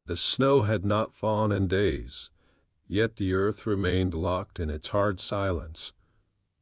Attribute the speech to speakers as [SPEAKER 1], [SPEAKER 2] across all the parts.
[SPEAKER 1] The snow had not fallen in days, yet the earth remained locked in its hard silence,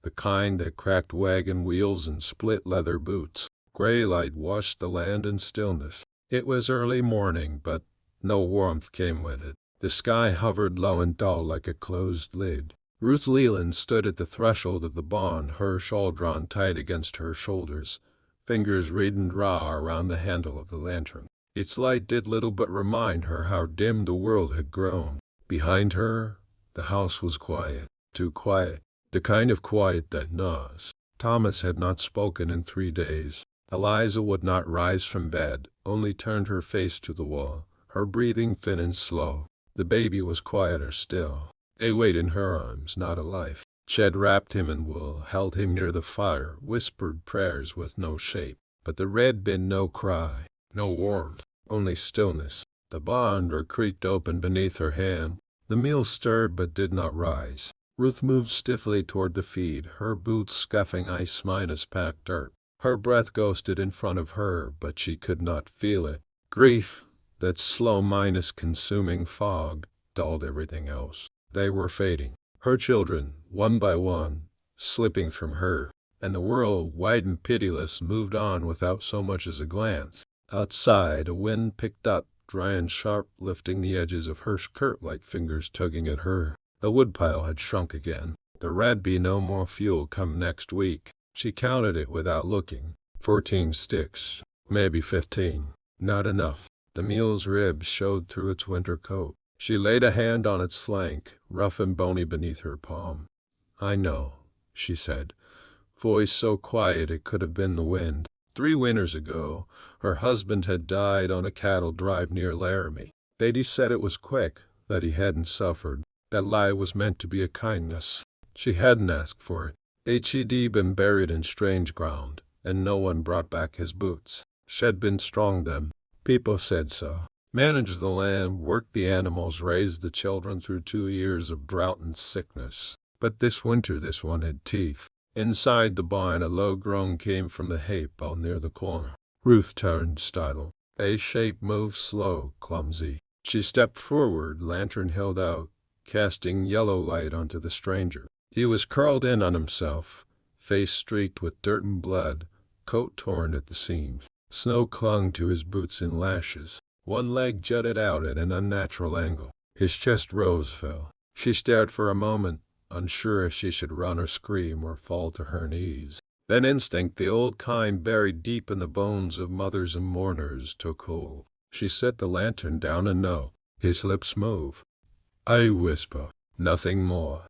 [SPEAKER 1] the kind that cracked wagon wheels and split leather boots. Gray light washed the land in stillness. It was early morning, but no warmth came with it. The sky hovered low and dull like a closed lid. Ruth Leland stood at the threshold of the barn, her shawl drawn tight against her shoulders, fingers reading raw around the handle of the lantern. Its light did little but remind her how dim the world had grown. Behind her, the house was quiet, too quiet, the kind of quiet that gnaws. Thomas had not spoken in 3 days. Eliza would not rise from bed, only turned her face to the wall, her breathing thin and slow. The baby was quieter still, a weight in her arms, not a life. Ched wrapped him in wool, held him near the fire, whispered prayers with no shape. But there had been no cry, no warmth, only stillness. The barn door creaked open beneath her hand. The meal stirred but did not rise. Ruth moved stiffly toward the feed, her boots scuffing ice minus packed dirt. Her breath ghosted in front of her, but she could not feel it. Grief, that slow minus consuming fog, dulled everything else. They were fading. Her children, one by one, slipping from her, and the world, wide and pitiless, moved on without so much as a glance. Outside, a wind picked up, dry and sharp, lifting the edges of her skirt like fingers tugging at her. The woodpile had shrunk again. There would be no more fuel come next week. She counted it without looking. 14 sticks, maybe 15. Not enough. The mule's ribs showed through its winter coat. She laid a hand on its flank, rough and bony beneath her palm. "I know," she said, voice so quiet it could have been the wind. 3 winters ago, her husband had died on a cattle drive near Laramie. Beatty said it was quick, that he hadn't suffered. That lie was meant to be a kindness. She hadn't asked for it. He'd been buried in strange ground, and no one brought back his boots. She'd been strong then. People said so. Managed the land, worked the animals, raised the children through 2 years of drought and sickness. But this winter this one had teeth. Inside the barn a low groan came from the hay pile near the corner. Ruth turned, startled. A shape moved slow, clumsy. She stepped forward, lantern held out, casting yellow light onto the stranger. He was curled in on himself, face streaked with dirt and blood, coat torn at the seams. Snow clung to his boots in lashes. One leg jutted out at an unnatural angle. His chest rose, fell. She stared for a moment, unsure if she should run or scream or fall to her knees. Then instinct, the old kind buried deep in the bones of mothers and mourners, took hold. She set the lantern down and no. His lips move. "I whisper, nothing more."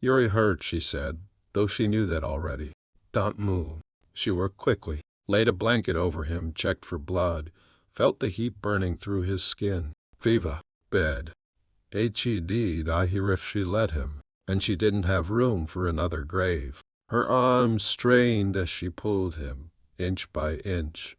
[SPEAKER 1] "You're hurt," she said, though she knew that already. "Don't move." She worked quickly, laid a blanket over him, checked for blood, felt the heat burning through his skin. Fever. Bed. He'd I hear if she let him, and she didn't have room for another grave. Her arms strained as she pulled him, inch by inch,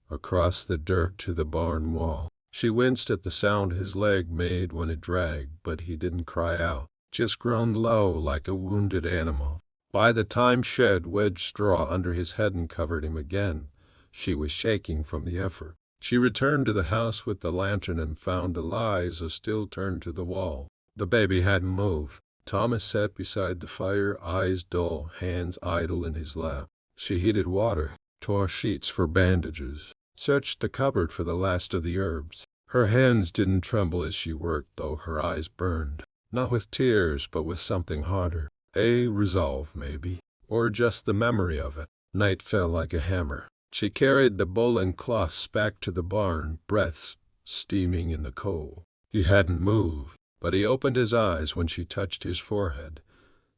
[SPEAKER 1] across the dirt to the barn wall. She winced at the sound his leg made when it dragged, but he didn't cry out, just groaned low like a wounded animal. By the time Ched wedged straw under his head and covered him again, she was shaking from the effort. She returned to the house with the lantern and found Eliza still turned to the wall. The baby hadn't moved. Thomas sat beside the fire, eyes dull, hands idle in his lap. She heated water, tore sheets for bandages, searched the cupboard for the last of the herbs. Her hands didn't tremble as she worked, though her eyes burned. Not with tears, but with something harder. A resolve, maybe, or just the memory of it. Night fell like a hammer. She carried the bowl and cloths back to the barn, breaths steaming in the coal. He hadn't moved, but he opened his eyes when she touched his forehead,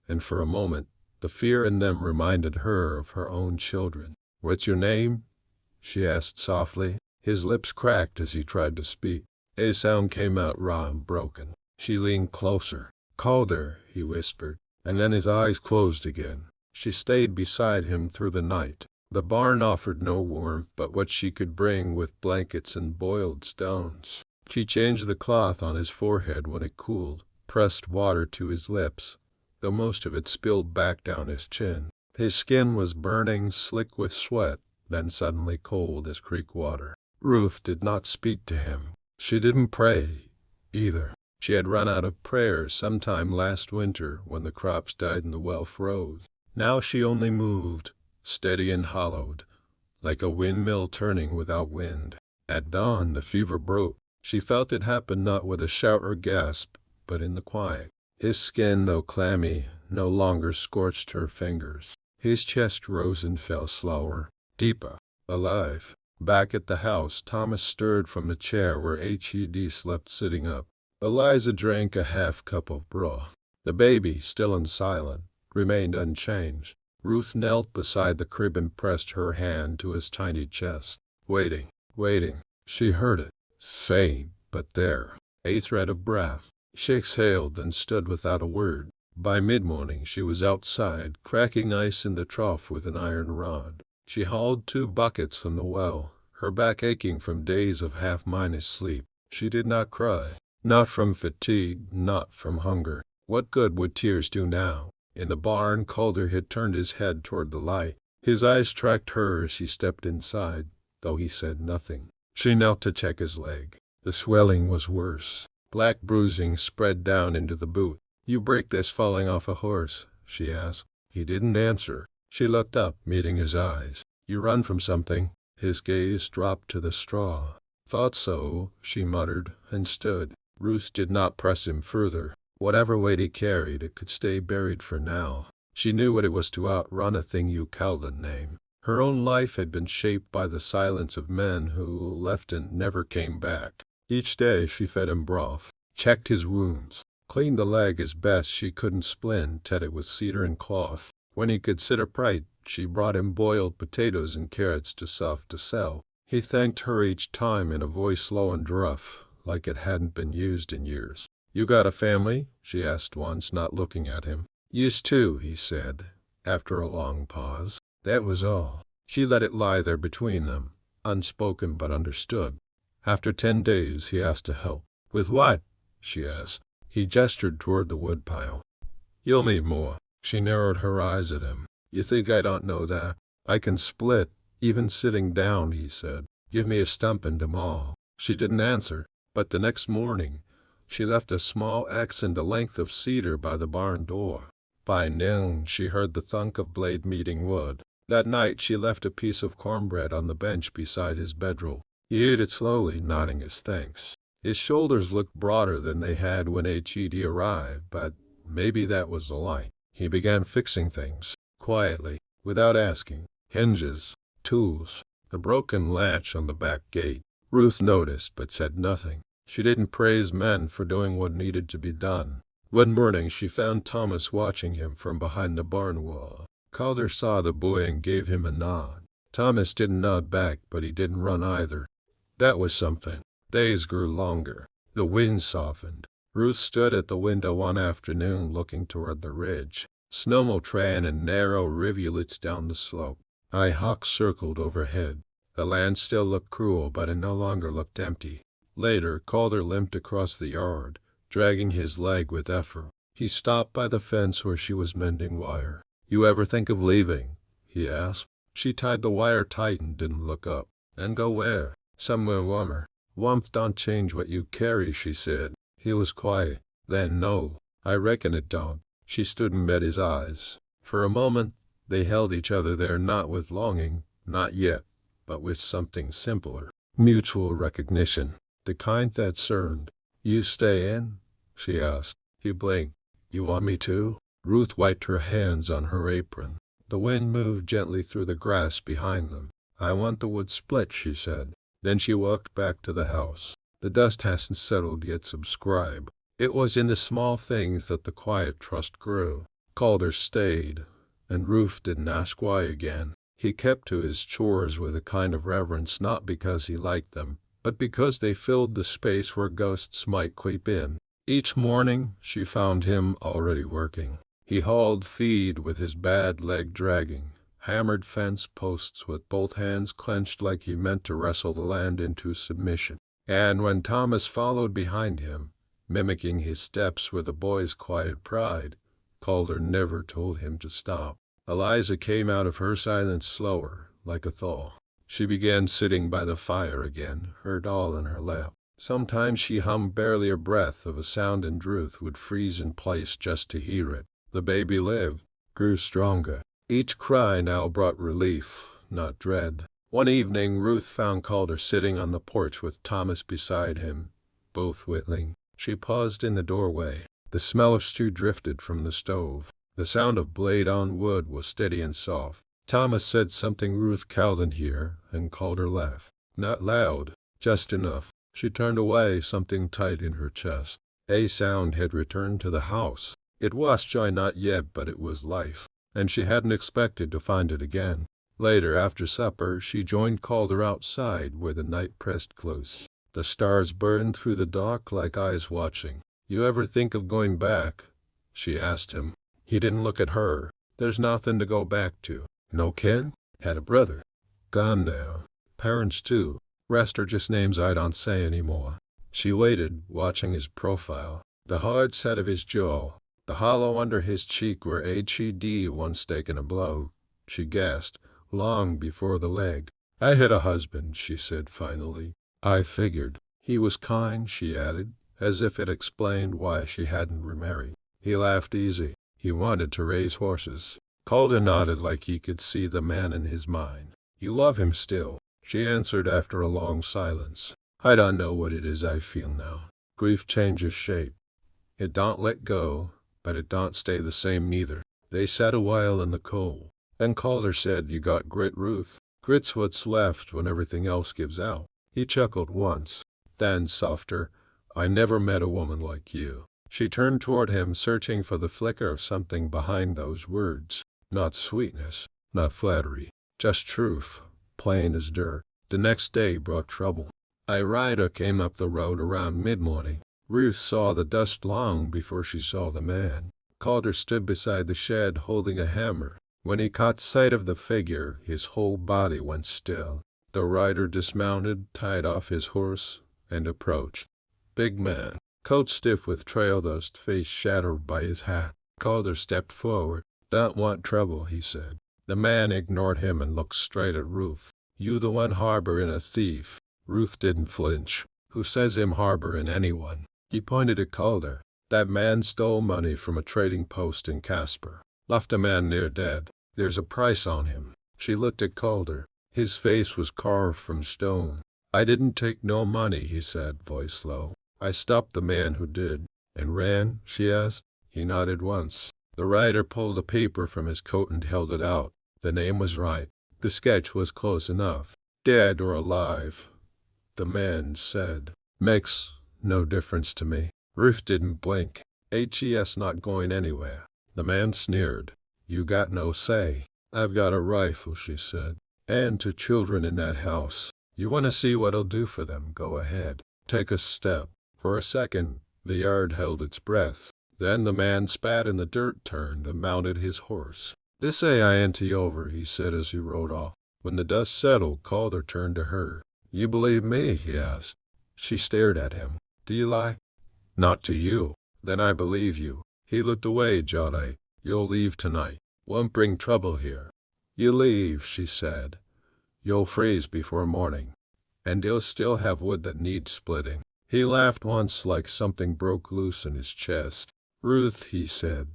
[SPEAKER 1] and for a moment the fear in them reminded her of her own children. "What's your name?" she asked softly. His lips cracked as he tried to speak. A sound came out raw and broken. She leaned closer. "Calder," he whispered, and then his eyes closed again. She stayed beside him through the night. The barn offered no warmth but what she could bring with blankets and boiled stones. She changed the cloth on his forehead when it cooled, pressed water to his lips, though most of it spilled back down his chin. His skin was burning, slick with sweat, then suddenly cold as creek water. Ruth did not speak to him. She didn't pray, either. She had run out of prayers sometime last winter when the crops died and the well froze. Now she only moved, steady and hollowed, like a windmill turning without wind. At dawn the fever broke. She felt it happen not with a shout or gasp, but in the quiet. His skin, though clammy, no longer scorched her fingers. His chest rose and fell slower, deeper, alive. Back at the house, Thomas stirred from the chair where Hed slept sitting up. Eliza drank a half-cup of broth. The baby, still and silent, remained unchanged. Ruth knelt beside the crib and pressed her hand to his tiny chest. Waiting, waiting. She heard it. Faint, but there. A thread of breath. She exhaled and stood without a word. By mid-morning she was outside, cracking ice in the trough with an iron rod. She hauled 2 buckets from the well, her back aching from days of half-minded sleep. She did not cry. Not from fatigue, not from hunger. What good would tears do now? In the barn, Calder had turned his head toward the light. His eyes tracked her as she stepped inside, though he said nothing. She knelt to check his leg. The swelling was worse. Black bruising spread down into the boot. "You break this falling off a horse?" she asked. He didn't answer. She looked up, meeting his eyes. "You run from something." His gaze dropped to the straw. "Thought so," she muttered, and stood. Ruth did not press him further. Whatever weight he carried, it could stay buried for now. She knew what it was to outrun a thing you cowldn't name. Her own life had been shaped by the silence of men who left and never came back. Each day she fed him broth, checked his wounds, cleaned the leg as best she couldn't splint at it with cedar and cloth. When he could sit upright, she brought him boiled potatoes and carrots to sell. He thanked her each time in a voice low and rough, like it hadn't been used in years. "You got a family?" she asked once, not looking at him. "Used to," he said, after a long pause. That was all. She let it lie there between them, unspoken but understood. After 10 days, he asked to help. "With what?" she asked. He gestured toward the woodpile. "You'll need more." She narrowed her eyes at him. "You think I don't know that? I can split, even sitting down," he said. "Give me a stump and a maul." She didn't answer, but the next morning she left a small X in the length of cedar by the barn door. By noon she heard the thunk of blade meeting wood. That night she left a piece of cornbread on the bench beside his bedroll. He ate it slowly, nodding his thanks. His shoulders looked broader than they had when Hed arrived, but maybe that was the light. He began fixing things, quietly, without asking. Hinges, tools, the broken latch on the back gate. Ruth noticed, but said nothing. She didn't praise men for doing what needed to be done. One morning she found Thomas watching him from behind the barn wall. Calder saw the boy and gave him a nod. Thomas didn't nod back, but he didn't run either. That was something. Days grew longer. The wind softened. Ruth stood at the window one afternoon looking toward the ridge. Snowmelt ran in narrow rivulets down the slope. Hawks circled overhead. The land still looked cruel, but it no longer looked empty. Later, Calder limped across the yard, dragging his leg with effort. He stopped by the fence where she was mending wire. "You ever think of leaving?" he asked. She tied the wire tight and didn't look up. "And go where?" "Somewhere warmer." "Warmth don't change what you carry," she said. He was quiet. Then, "No, I reckon it don't." She stood and met his eyes. For a moment they held each other there, not with longing, not yet, but with something simpler. Mutual recognition. The kind that cerned. "You stay in?" she asked. He blinked. "You want me to?" Ruth wiped her hands on her apron. The wind moved gently through the grass behind them. "I want the wood split," she said. Then she walked back to the house. The dust hasn't settled yet, subscribe. It was in the small things that the quiet trust grew. Calder stayed, and Ruth didn't ask why again. He kept to his chores with a kind of reverence, not because he liked them, but because they filled the space where ghosts might creep in. Each morning she found him already working. He hauled feed with his bad leg dragging, hammered fence posts with both hands clenched like he meant to wrestle the land into submission. And when Thomas followed behind him, mimicking his steps with a boy's quiet pride, Calder never told him to stop. Eliza came out of her silence slower, like a thaw. She began sitting by the fire again, her doll in her lap. Sometimes she hummed barely a breath of a sound and Ruth would freeze in place just to hear it. The baby lived, grew stronger. Each cry now brought relief, not dread. One evening Ruth found Calder sitting on the porch with Thomas beside him, both whittling. She paused in the doorway. The smell of stew drifted from the stove. The sound of blade on wood was steady and soft. Thomas said something Ruth couldn't hear, and Calder laughed. Not loud, just enough. She turned away, something tight in her chest. A sound had returned to the house. It was joy not yet, but it was life, and she hadn't expected to find it again. Later, after supper, she joined Calder outside where the night pressed close. The stars burned through the dark like eyes watching. You ever think of going back? She asked him. He didn't look at her. There's nothing to go back to. No kin? Had a brother. Gone now. Parents too. Rest are just names I don't say anymore. She waited, watching his profile, the hard set of his jaw, the hollow under his cheek where he'd once taken a blow. She gasped, long before the leg. I had a husband, she said finally. I figured. He was kind, she added, as if it explained why she hadn't remarried. He laughed easy. He wanted to raise horses. Calder nodded like he could see the man in his mind. You love him still, she answered after a long silence. I don't know what it is I feel now. Grief changes shape. It don't let go, but it don't stay the same neither. They sat a while in the cold. Then Calder said, You got grit, Ruth. Grit's what's left when everything else gives out. He chuckled once. Then, softer, I never met a woman like you. She turned toward him, searching for the flicker of something behind those words. Not sweetness, not flattery, just truth, plain as dirt. The next day brought trouble. A rider came up the road around mid-morning. Ruth saw the dust long before she saw the man. Calder stood beside the shed holding a hammer. When he caught sight of the figure, his whole body went still. The rider dismounted, tied off his horse, and approached. Big man, coat stiff with trail dust, face shadowed by his hat. Calder stepped forward. Don't want trouble, he said. The man ignored him and looked straight at Ruth. You the one harboring a thief. Ruth didn't flinch. Who says him harboring anyone? He pointed at Calder. That man stole money from a trading post in Casper. Left a man near dead. There's a price on him. She looked at Calder. His face was carved from stone. I didn't take no money, he said, voice low. I stopped the man who did. And ran? She asked. He nodded once. The rider pulled a paper from his coat and held it out. The name was right. The sketch was close enough. Dead or alive, the man said. Makes no difference to me. Ruth didn't blink. HES not going anywhere. The man sneered. You got no say. I've got a rifle, she said. And 2 children in that house. You want to see what I'll do for them? Go ahead. Take a step. For a second, the yard held its breath. Then the man spat in the dirt, turned, and mounted his horse. This say I ain't over, he said as he rode off. When the dust settled, Calder turned to her. You believe me? He asked. She stared at him. Do you lie? Not to you. Then I believe you. He looked away, jawed. You'll leave tonight. Won't bring trouble here. You leave, she said. You'll freeze before morning. And you'll still have wood that needs splitting. He laughed once like something broke loose in his chest. Ruth, he said.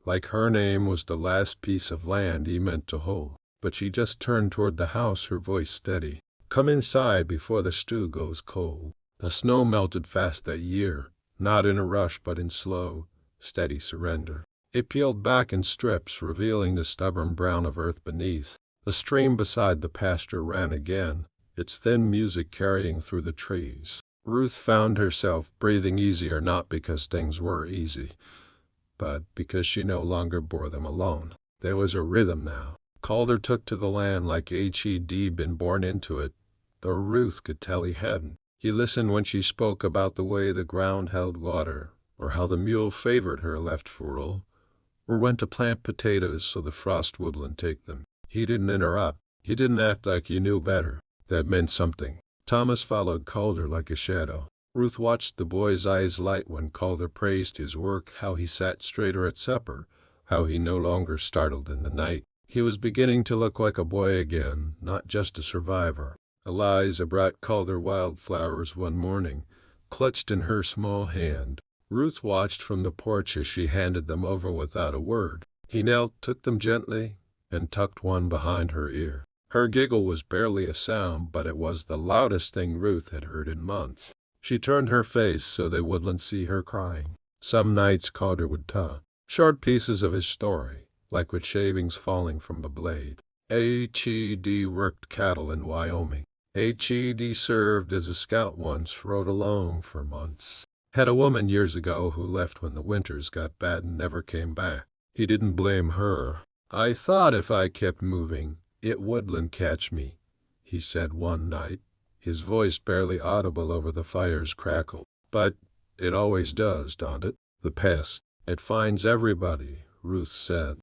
[SPEAKER 1] Like her name was the last piece of land he meant to hold. But she just turned toward the house, her voice steady. Come inside before the stew goes cold. The snow melted fast that year, not in a rush but in slow, steady surrender. It peeled back in strips, revealing the stubborn brown of earth beneath. The stream beside the pasture ran again, its thin music carrying through the trees. Ruth found herself breathing easier, not because things were easy, but because she no longer bore them alone. There was a rhythm now. Calder took to the land like he'd been born into it, though Ruth could tell he hadn't. He listened when she spoke about the way the ground held water, or how the mule favored her left furrow, or when to plant potatoes so the frost wouldn't take them. He didn't interrupt. He didn't act like he knew better. That meant something. Thomas followed Calder like a shadow. Ruth watched the boy's eyes light when Calder praised his work, how he sat straighter at supper, how he no longer startled in the night. He was beginning to look like a boy again, not just a survivor. Eliza brought Calder wildflowers one morning, clutched in her small hand. Ruth watched from the porch as she handed them over without a word. He knelt, took them gently, and tucked one behind her ear. Her giggle was barely a sound, but it was the loudest thing Ruth had heard in months. She turned her face so they wouldn't see her crying. Some nights Calder would tell short pieces of his story, like with shavings falling from the blade. H.E.D. worked cattle in Wyoming. H.E.D. served as a scout once, rode alone for months. Had a woman years ago who left when the winters got bad and never came back. He didn't blame her. "I thought if I kept moving, it wouldn't catch me," he said one night, his voice barely audible over the fire's crackle. "But it always does, don't it? The pest. It finds everybody," Ruth said.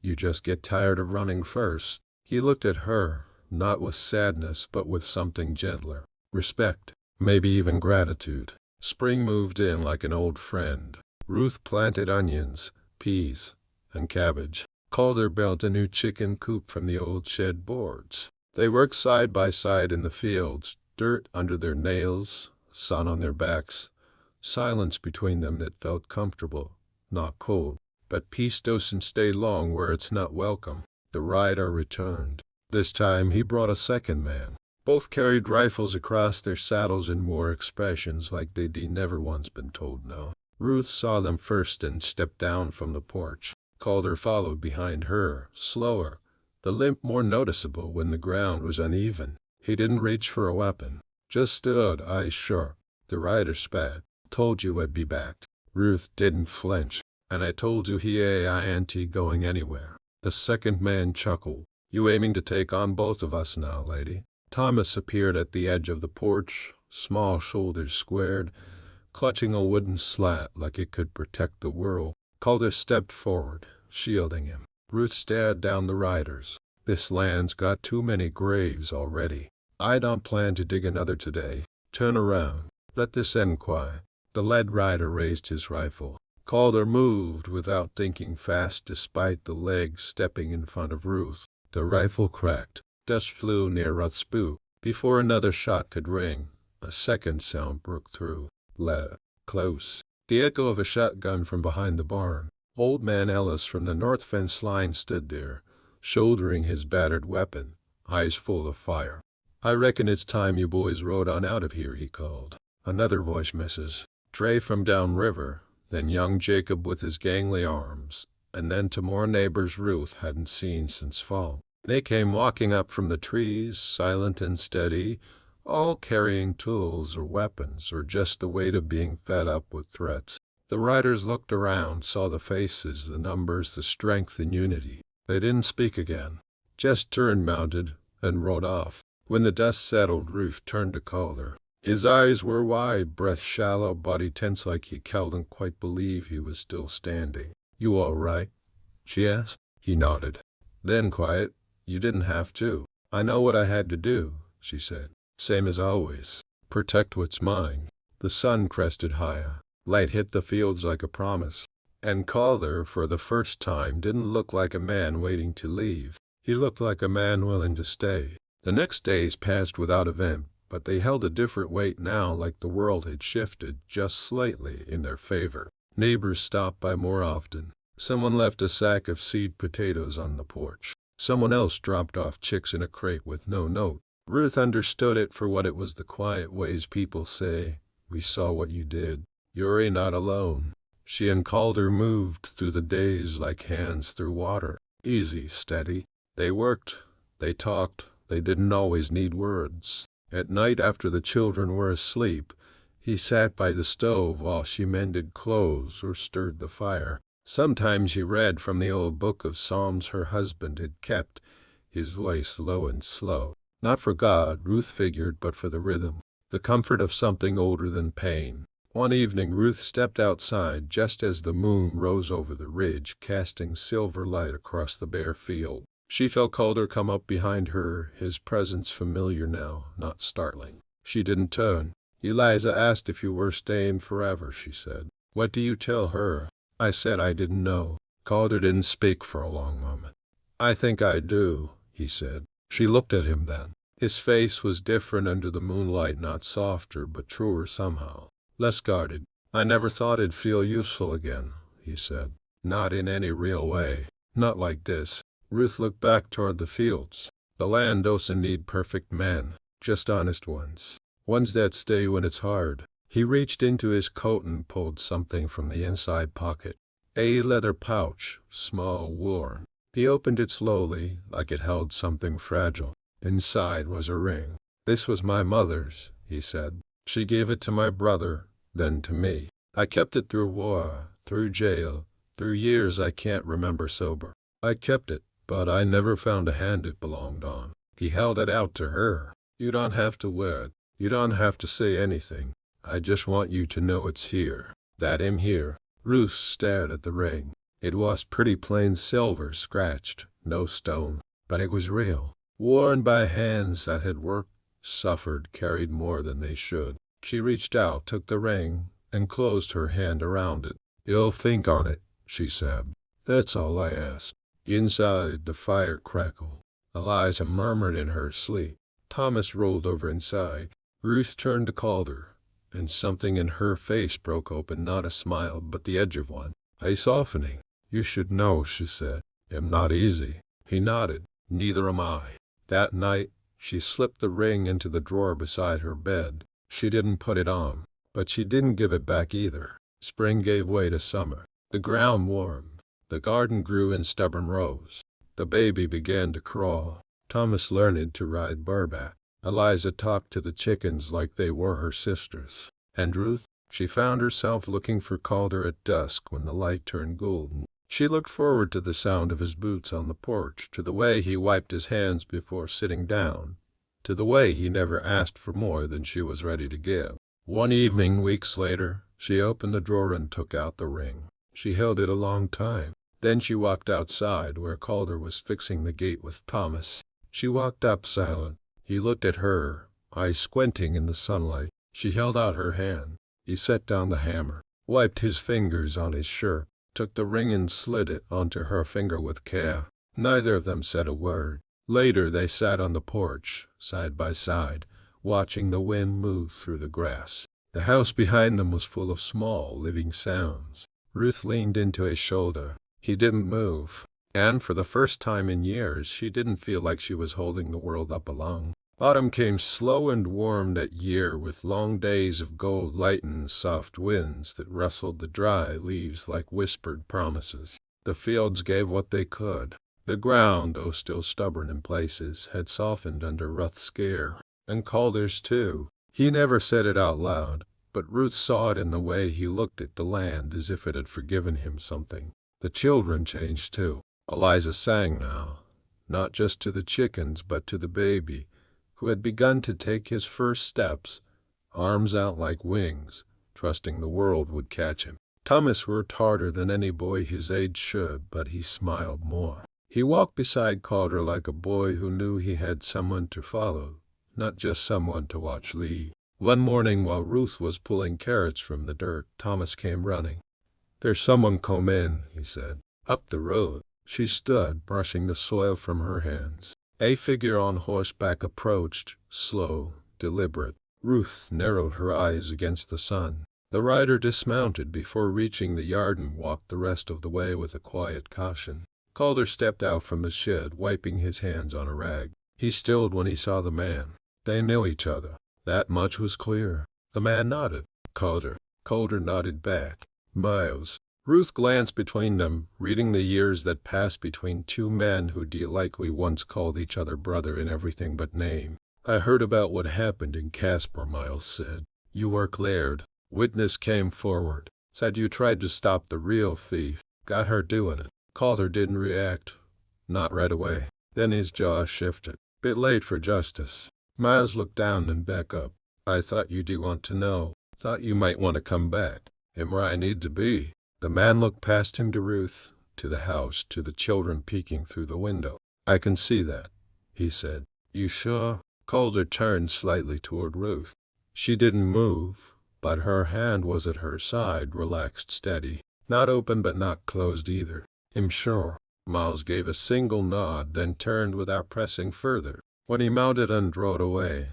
[SPEAKER 1] "You just get tired of running first." He looked at her, not with sadness but with something gentler. Respect, maybe even gratitude. Spring moved in like an old friend. Ruth planted onions, peas, and cabbage. Calder built a new chicken coop from the old shed boards. They worked side by side in the fields, dirt under their nails, sun on their backs, silence between them that felt comfortable, not cold. But peace doesn't stay long where it's not welcome. The rider returned. This time he brought a second man. Both carried rifles across their saddles and wore expressions like they'd never once been told no. Ruth saw them first and stepped down from the porch. Calder followed behind her, slower, the limp more noticeable when the ground was uneven. He didn't reach for a weapon, just stood, eyes sharp. The rider spat. "Told you I'd be back." Ruth didn't flinch. "And I told you he ain't going anywhere." The second man chuckled. "You aiming to take on both of us now, lady?" Thomas appeared at the edge of the porch, small shoulders squared, clutching a wooden slat like it could protect the world. Calder stepped forward, shielding him. Ruth stared down the riders. "This land's got too many graves already. I don't plan to dig another today. Turn around. Let this end quiet." The lead rider raised his rifle. Calder moved without thinking fast despite the legs stepping in front of Ruth. The rifle cracked. Dust flew near Ruth's boot. Before another shot could ring, a second sound broke through. Close. The echo of a shotgun from behind the barn. Old man Ellis from the north fence line stood there, shouldering his battered weapon, eyes full of fire. "I reckon it's time you boys rode on out of here," he called. Another voice misses. Dre from downriver, then young Jacob with his gangly arms, and then to more neighbors Ruth hadn't seen since fall. They came walking up from the trees, silent and steady, all carrying tools or weapons or just the weight of being fed up with threats. The riders looked around, saw the faces, the numbers, the strength and unity. They didn't speak again, just turned, mounted, and rode off. When the dust settled, Ruth turned to Calder. His eyes were wide, breath shallow, body tense like he couldn't quite believe he was still standing. "You all right?" she asked. He nodded. Then quiet. "You didn't have to." "I know what I had to do," she said. "Same as always. Protect what's mine." The sun crested higher. Light hit the fields like a promise. And Calder, for the first time, didn't look like a man waiting to leave. He looked like a man willing to stay. The next days passed without event, but they held a different weight now, like the world had shifted just slightly in their favor. Neighbors stopped by more often. Someone left a sack of seed potatoes on the porch. Someone else dropped off chicks in a crate with no note. Ruth understood it for what it was, the quiet ways people say, "We saw what you did. You're not alone." She and Calder moved through the days like hands through water. Easy, steady. They worked. They talked. They didn't always need words. At night, after the children were asleep, he sat by the stove while she mended clothes or stirred the fire. Sometimes he read from the old book of Psalms her husband had kept, his voice low and slow. Not for God, Ruth figured, but for the rhythm, the comfort of something older than pain. One evening Ruth stepped outside just as the moon rose over the ridge, casting silver light across the bare field. She felt Calder come up behind her, his presence familiar now, not startling. She didn't turn. "Eliza asked if you were staying forever," she said. "What do you tell her?" "I said I didn't know." Calder didn't speak for a long moment. "I think I do," he said. She looked at him then. His face was different under the moonlight, not softer, but truer somehow. less guarded. "I never thought it'd feel useful again," he said. "Not in any real way. Not like this." Ruth looked back toward the fields. "The land doesn't need perfect men, just honest ones. Ones that stay when it's hard." He reached into his coat and pulled something from the inside pocket. A leather pouch, small, worn. He opened it slowly, like it held something fragile. Inside was a ring. "This was my mother's," he said. "She gave it to my brother, then to me. I kept it through war, through jail, through years I can't remember sober. I kept it, but I never found a hand it belonged on." He held it out to her. "You don't have to wear it. You don't have to say anything. I just want you to know it's here. That I'm here." Ruth stared at the ring. It was pretty plain silver, scratched, no stone, but it was real. Worn by hands that had worked, suffered, carried more than they should. She reached out, took the ring, and closed her hand around it. "You'll think on it," she said. "That's all I ask." Inside, the fire crackled. Eliza murmured in her sleep. Thomas rolled over inside. Ruth turned to Calder, and something in her face broke open, not a smile, but the edge of one. A softening. "You should know," she said. "I'm not easy." He nodded. "Neither am I." That night, she slipped the ring into the drawer beside her bed. She didn't put it on, but she didn't give it back either. Spring gave way to summer. The ground warmed. The garden grew in stubborn rows. The baby began to crawl. Thomas learned to ride bareback. Eliza talked to the chickens like they were her sisters. And Ruth, she found herself looking for Calder at dusk when the light turned golden. She looked forward to the sound of his boots on the porch, to the way he wiped his hands before sitting down, to the way he never asked for more than she was ready to give. One evening, weeks later, she opened the drawer and took out the ring. She held it a long time. Then she walked outside, where Calder was fixing the gate with Thomas. She walked up silent. He looked at her, eyes squinting in the sunlight. She held out her hand. He set down the hammer, wiped his fingers on his shirt, took the ring and slid it onto her finger with care. Neither of them said a word. Later they sat on the porch, side by side, watching the wind move through the grass. The house behind them was full of small, living sounds. Ruth leaned into his shoulder. He didn't move. And for the first time in years, she didn't feel like she was holding the world up alone. Autumn came slow and warm that year, with long days of gold light and soft winds that rustled the dry leaves like whispered promises. The fields gave what they could. The ground, though still stubborn in places, had softened under Ruth's care. And Calder's too. He never said it out loud, but Ruth saw it in the way he looked at the land, as if it had forgiven him something. The children changed too. Eliza sang now, not just to the chickens, but to the baby, who had begun to take his first steps, arms out like wings, trusting the world would catch him. Thomas worked harder than any boy his age should, but he smiled more. He walked beside Calder like a boy who knew he had someone to follow, not just someone to watch lead. One morning, while Ruth was pulling carrots from the dirt, Thomas came running. "There's someone come in," he said. "Up the road." She stood, brushing the soil from her hands. A figure on horseback approached, slow, deliberate. Ruth narrowed her eyes against the sun. The rider dismounted before reaching the yard and walked the rest of the way with a quiet caution. Calder stepped out from the shed, wiping his hands on a rag. He stilled when he saw the man. They knew each other. That much was clear. The man nodded. Calder nodded back. Miles. Ruth glanced between them, reading the years that passed between two men who likely once called each other brother in everything but name. "I heard about what happened in Casper," Miles said. "You were cleared. Witness came forward. Said you tried to stop the real thief. Got her doing it." Calder didn't react. Not right away. Then his jaw shifted. "Bit late for justice." Miles looked down and back up. "I thought you do want to know. Thought you might want to come back. Am where I need to be." The man looked past him to Ruth, to the house, to the children peeking through the window. "I can see that," he said. "You sure?" Calder turned slightly toward Ruth. She didn't move, but her hand was at her side, relaxed, steady. Not open but not closed either. "I'm sure." Miles gave a single nod, then turned without pressing further. When he mounted and rode away,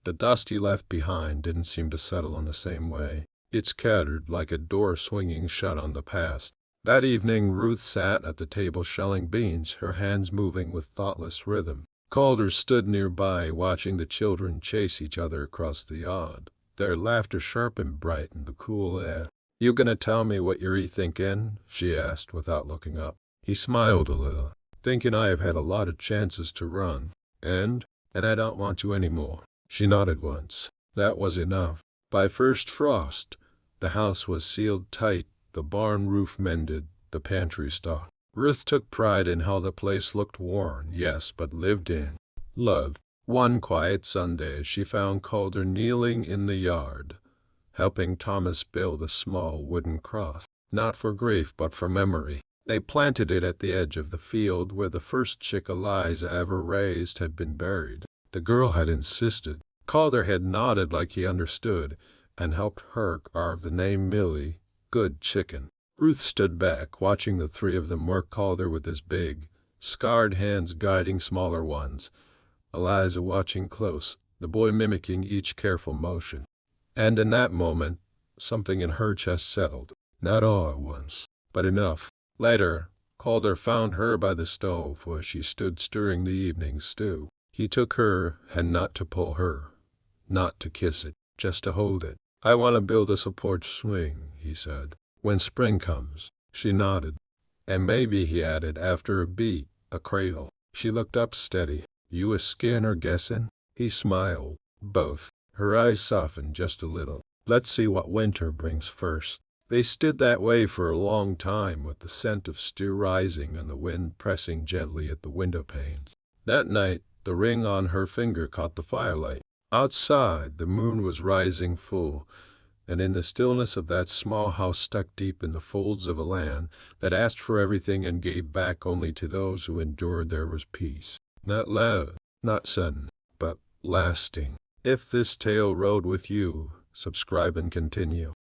[SPEAKER 1] the dust he left behind didn't seem to settle in the same way. It scattered like a door swinging shut on the past. That evening Ruth sat at the table shelling beans, her hands moving with thoughtless rhythm. Calder stood nearby, watching the children chase each other across the yard, their laughter sharp and bright in the cool air. "You gonna tell me what you're thinking?" she asked without looking up. He smiled a little. "Thinking I have had a lot of chances to run, and I don't want you anymore." She nodded once. That was enough. By first frost, the house was sealed tight, the barn roof mended, the pantry stocked. Ruth took pride in how the place looked worn, yes, but lived in, loved. One quiet Sunday she found Calder kneeling in the yard, helping Thomas build a small wooden cross, not for grief but for memory. They planted it at the edge of the field where the first chick Eliza ever raised had been buried. The girl had insisted. Calder had nodded like he understood, and helped her carve the name Millie, good chicken. Ruth stood back, watching the three of them work, Calder with his big, scarred hands guiding smaller ones, Eliza watching close, the boy mimicking each careful motion. And in that moment, something in her chest settled. Not all at once, but enough. Later, Calder found her by the stove where she stood stirring the evening stew. He took her hand, not to pull her, not to kiss it, just to hold it. "I want to build us a porch swing," he said. "When spring comes." She nodded. "And maybe," he added, after a beat, "a cradle." She looked up steady. "You a skin or guessing?" He smiled. "Both." Her eyes softened just a little. "Let's see what winter brings first." They stood that way for a long time, with the scent of stew rising and the wind pressing gently at the window panes. That night, the ring on her finger caught the firelight. Outside, the moon was rising full, and in the stillness of that small house stuck deep in the folds of a land that asked for everything and gave back only to those who endured, there was peace. Not loud, not sudden, but lasting. If this tale rode with you, subscribe and continue.